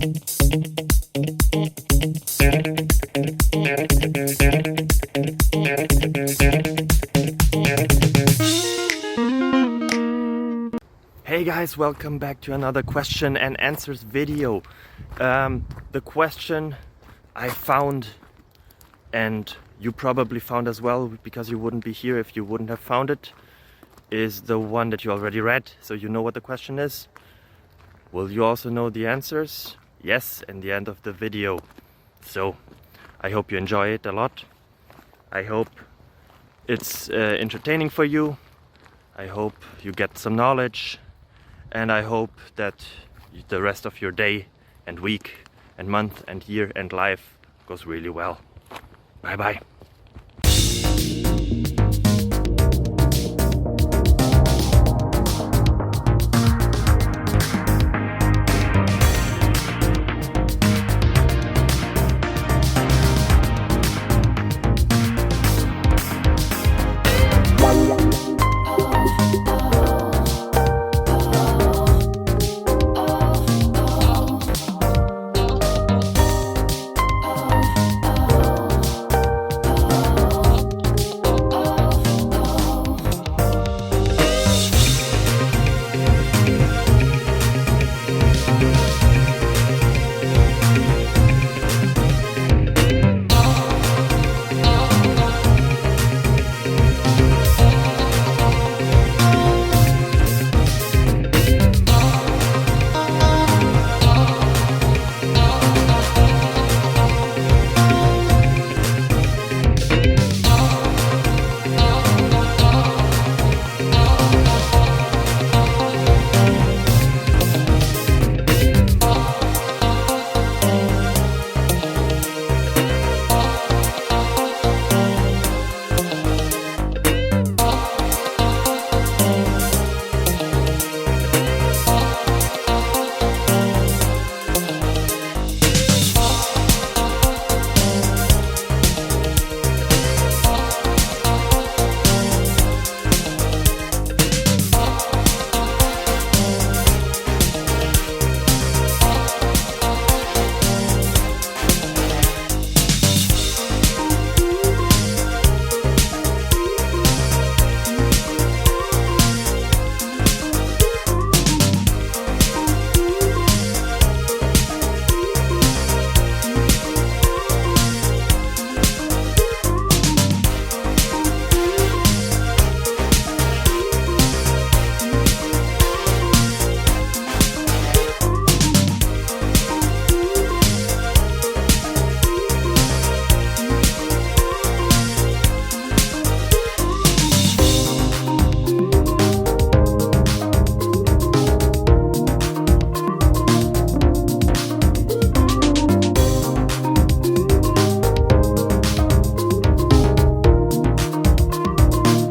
Hey guys, welcome back to another question and answers video. The question I found, and you probably found as well because you wouldn't be here if you wouldn't have found it, is the one that you already read, so you know what the question is. Will you also know the answers? Yes, in the end of the video. So I hope you enjoy it a lot. I hope it's entertaining for you. I hope you get some knowledge. And I hope that the rest of your day and week and month and year and life goes really well. Bye bye.